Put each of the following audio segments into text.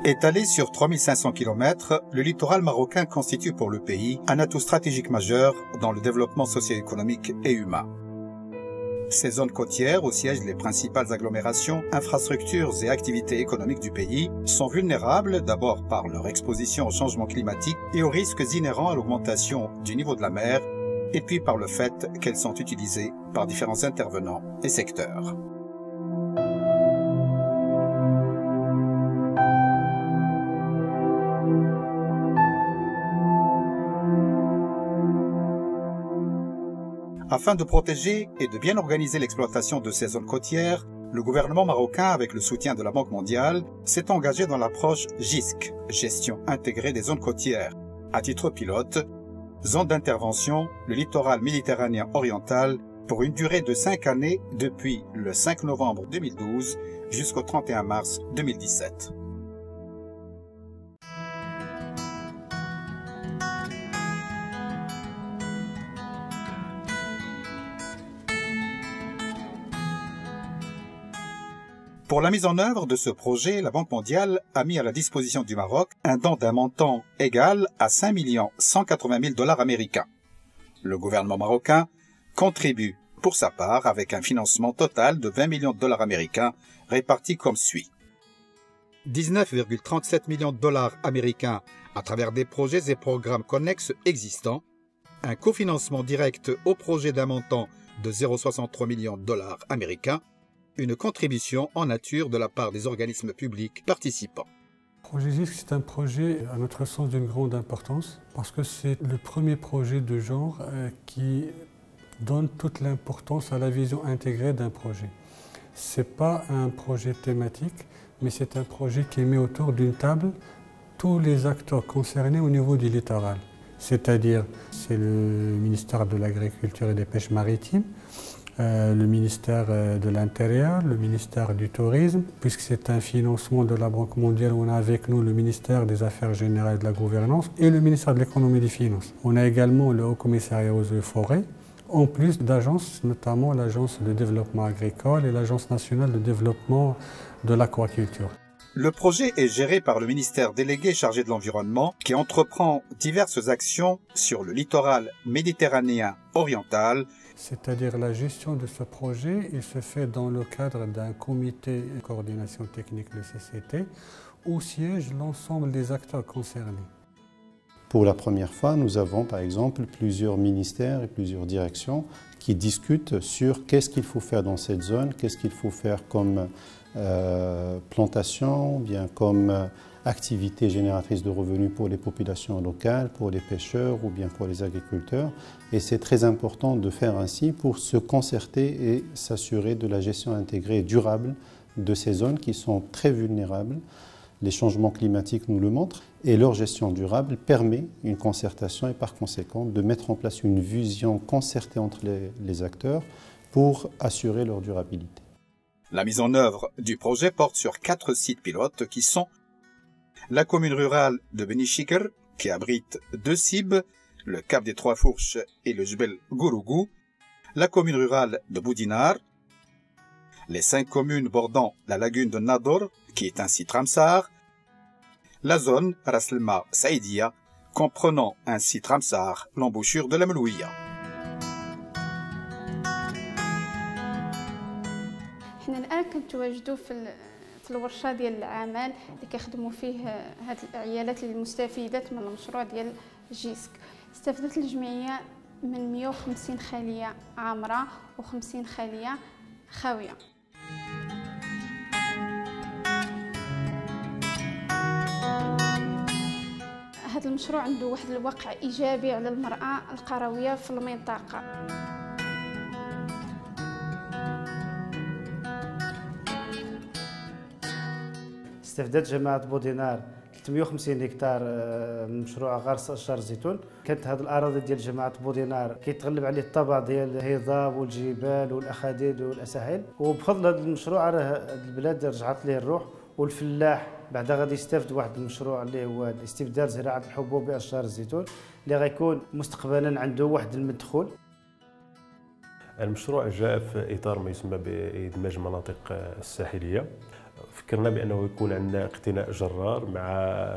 Étalé sur 3500 km, le littoral marocain constitue pour le pays un atout stratégique majeur dans le développement socio-économique et humain. Ces zones côtières, où siègent les principales agglomérations, infrastructures et activités économiques du pays, sont vulnérables d'abord par leur exposition au changement climatique et aux risques inhérents à l'augmentation du niveau de la mer, et puis par le fait qu'elles sont utilisées par différents intervenants et secteurs. Afin de protéger et de bien organiser l'exploitation de ces zones côtières, le gouvernement marocain, avec le soutien de la Banque mondiale, s'est engagé dans l'approche GISC, Gestion intégrée des zones côtières. À titre pilote, zone d'intervention, le littoral méditerranéen oriental, pour une durée de 5 années depuis le 5 novembre 2012 jusqu'au 31 mars 2017. Pour la mise en œuvre de ce projet, la Banque mondiale a mis à la disposition du Maroc un don d'un montant égal à 5 180 000 $ américains. Le gouvernement marocain contribue pour sa part avec un financement total de 20 millions de dollars américains répartis comme suit. 19,37 millions de dollars américains à travers des projets et programmes connexes existants, un cofinancement direct au projet d'un montant de 0,63 millions de dollars américains, une contribution en nature de la part des organismes publics participants. Le projet GISC, c'est un projet, à notre sens, d'une grande importance parce que c'est le premier projet de genre qui donne toute l'importance à la vision intégrée d'un projet. Ce n'est pas un projet thématique, mais c'est un projet qui met autour d'une table tous les acteurs concernés au niveau du littoral. C'est-à-dire, c'est le ministère de l'Agriculture et des Pêches maritimes, le ministère de l'Intérieur, le ministère du Tourisme, puisque c'est un financement de la Banque mondiale, on a avec nous le ministère des Affaires générales et de la Gouvernance et le ministère de l'Économie et des Finances. On a également le Haut Commissariat aux eaux et forêts, en plus d'agences, notamment l'Agence de développement agricole et l'Agence nationale de développement de l'aquaculture. Le projet est géré par le ministère délégué chargé de l'environnement qui entreprend diverses actions sur le littoral méditerranéen oriental. C'est-à-dire la gestion de ce projet, il se fait dans le cadre d'un comité de coordination technique, le CCT, où siègent l'ensemble des acteurs concernés. Pour la première fois, nous avons par exemple plusieurs ministères et plusieurs directions qui discutent sur qu'est-ce qu'il faut faire dans cette zone, qu'est-ce qu'il faut faire comme plantation, bien comme activité génératrice de revenus pour les populations locales, pour les pêcheurs ou bien pour les agriculteurs. Et c'est très important de faire ainsi pour se concerter et s'assurer de la gestion intégrée et durable de ces zones qui sont très vulnérables. Les changements climatiques nous le montrent et leur gestion durable permet une concertation et par conséquent de mettre en place une vision concertée entre les acteurs pour assurer leur durabilité. La mise en œuvre du projet porte sur 4 sites pilotes qui sont la commune rurale de Beni Chikr, qui abrite 2 cibes, le Cap des Trois Fourches et le Jbel Gourougou, la commune rurale de Boudinar, les 5 communes bordant la lagune de Nador, qui est un site Ramsar, la zone Ras El-Ma Saïdia, comprenant un site Ramsar, l'embouchure de la Melouia. حنا الآن كنتواجدوا في الورشة ديال العمل اللي كيخدموا فيه هاد العيالات المستفيدات من المشروع ديال جيسك. استفادت الجمعية من 150 خلية عامرة و50 خلية خاوية. هذا المشروع عنده واحد الوقع إيجابي على المرأة القروية في المنطقة. استفادت جماعة بودينار 350 هكتار من مشروع غرس أشجار الزيتون. كانت هذه الأراضي ديال جماعة بودينار كيتغلب عليه الطابع ديال الهضاب والجبال والأخاديد والأساحل، وبفضل هذا المشروع راه البلاد رجعت ليه الروح، والفلاح بعدا غادي يستافد واحد المشروع اللي هو استبدال زراعة الحبوب بأشجار الزيتون اللي غيكون مستقبلا عنده واحد المدخول. المشروع جاء في إطار ما يسمى بإدماج المناطق الساحلية. فكرنا بأنه يكون عندنا اقتناء جرار مع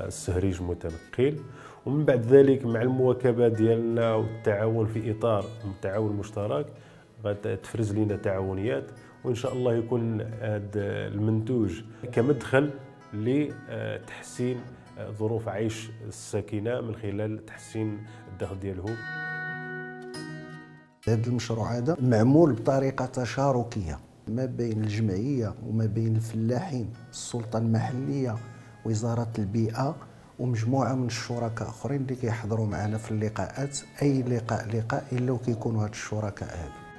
السهريج متنقل، ومن بعد ذلك مع المواكبة ديالنا والتعاون في إطار التعاون المشترك غتفرز لنا تعاونيات، وإن شاء الله يكون هذا المنتوج كمدخل لتحسين ظروف عيش الساكنة من خلال تحسين الدخل ديالهم. هذا المشروع هذا معمول بطريقة تشاركية ما بين الجمعية وما بين الفلاحين، السلطة المحلية، وزارة البيئة، ومجموعة من الشركاء آخرين اللي كيحضروا معنا في اللقاءات. أي لقاء إلا وكيكونوا هاد الشركاء هادو.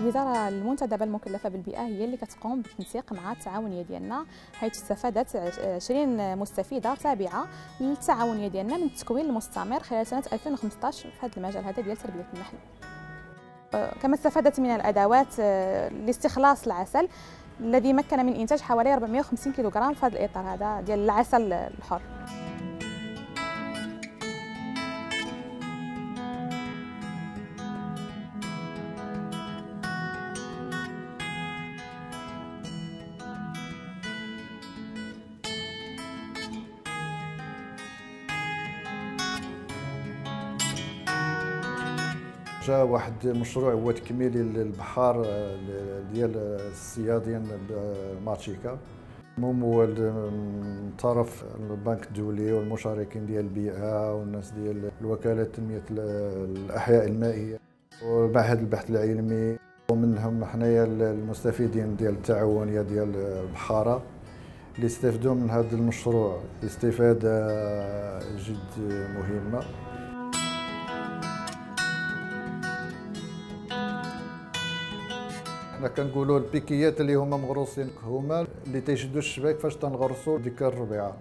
الوزارة المنتدبة المكلفة بالبيئة هي اللي كتقوم بالتنسيق مع التعاونية ديالنا، حيث استفادت 20 مستفيدة تابعة للتعاونية ديالنا من التكوين المستمر خلال سنة 2015 في هذا المجال هذا ديال تربية النحل. كما استفادت من الأدوات لاستخلاص العسل الذي مكن من إنتاج حوالي 450 كيلوغرام في هذا الإطار هذا ديال العسل الحر. جا واحد المشروع هو تكميلي للبحار ديال الصيادين ماتشيكا، ممول من طرف البنك الدولي والمشاركين ديال البيئة والناس ديال الوكالة تنمية الأحياء المائية ومعهد البحث العلمي، ومنهم حنايا المستفيدين ديال التعاونية ديال البحارة اللي استفدوا من هذا المشروع استفادة جد مهمة. حنا كنقولوا البيكيات اللي هما مغروسين هما اللي تيشدوا الشباك فاش تنغرسوا ديك الربيعه.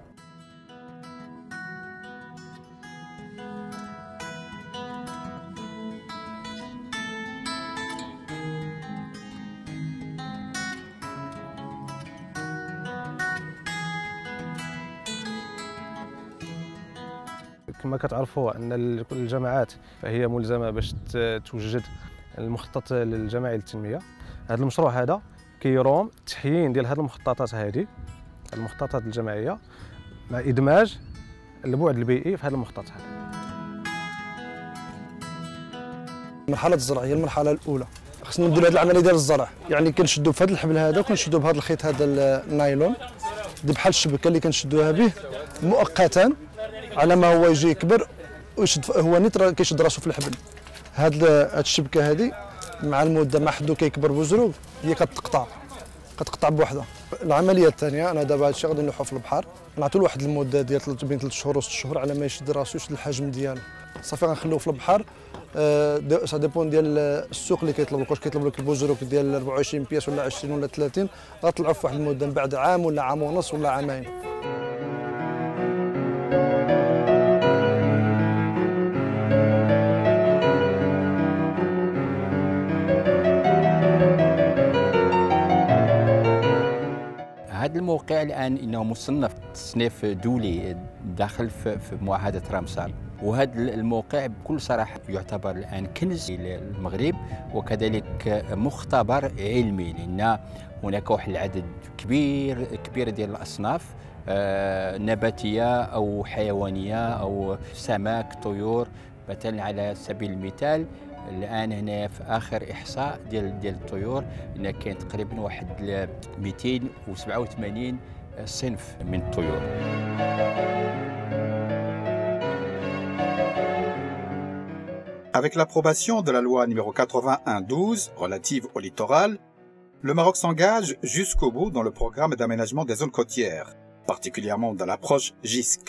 كما كتعرفوا ان الجماعات فهي ملزمه باش توجد المخطط الجماعي للتنميه. هذا المشروع هذا كيروم التحيين ديال هذه المخططات المخططات الجماعيه مع ادماج البعد البيئي في هذا المخطط هذا. المرحله الزراعيه المرحله الاولى خصنا نديروا هذه العمليه ديال الزرع، يعني كنشدوا بهذا الحبل هذا وكنشدوا بهذا الخيط هذا النايلون بحال الشبكه اللي كنشدوها به مؤقتا على ما هو يجي يكبر ويشد، هو نيت كيشد راسو في الحبل. هاد الشبكه هذه مع المده ما حدو كيكبر بوزروق هي كتقطع بوحدها. العمليه الثانيه انا دابا هادشي غادي نلوحو في البحر، نعطيو واحد المده ديال بين 3 شهور و 6 شهور على ما يشد راسو يشد الحجم ديالو، صافي غنخليوه في البحر. سا ديبون ديال السوق اللي كيطلب لك، واش كيطلب لك البوزروق ديال 24 بياس ولا 20 ولا 30، غطلعوا في واحد المده من بعد عام ولا عام ونص ولا عامين. هذا الموقع الآن إنه مصنف تصنيف دولي داخل في معاهدة رامسار، وهذا الموقع بكل صراحة يعتبر الآن كنز للمغرب وكذلك مختبر علمي، لأن هناك واحد العدد كبير ديال الأصناف نباتية أو حيوانية أو سمك طيور. مثلا على سبيل المثال الان هنا في اخر احصاء ديال الطيور ان كاين تقريبا واحد 287 صنف من الطيور. Avec l'approbation de la loi numéro 81/12 relative au littoral, le Maroc s'engage jusqu'au bout dans le programme d'aménagement des zones côtières, particulièrement dans l'approche GISC.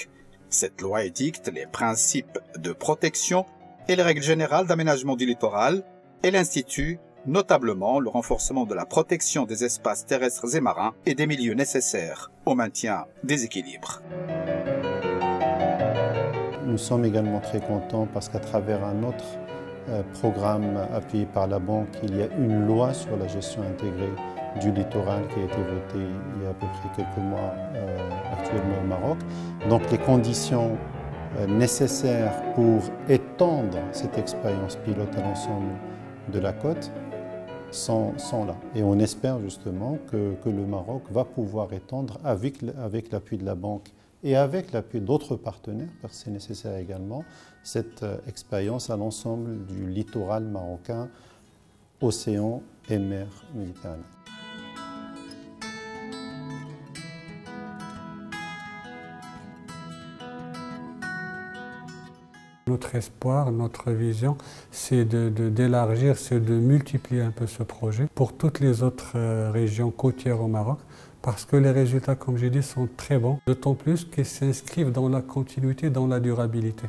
Cette loi édicte les principes de protection et les règles générales d'aménagement du littoral et l'institue notablement le renforcement de la protection des espaces terrestres et marins et des milieux nécessaires au maintien des équilibres. Nous sommes également très contents parce qu'à travers un autre programme appuyé par la banque, il y a une loi sur la gestion intégrée du littoral qui a été votée il y a à peu près quelques mois actuellement au Maroc. Donc les conditions nécessaires pour étendre cette expérience pilote à l'ensemble de la côte sont là. Et on espère justement que le Maroc va pouvoir étendre avec l'appui de la banque et avec l'appui d'autres partenaires, parce que c'est nécessaire également, cette expérience à l'ensemble du littoral marocain, océan et mer Méditerranée. Notre espoir, notre vision, c'est d'élargir, c'est de multiplier un peu ce projet pour toutes les autres régions côtières au Maroc, parce que les résultats, comme j'ai dit, sont très bons, d'autant plus qu'ils s'inscrivent dans la continuité, dans la durabilité.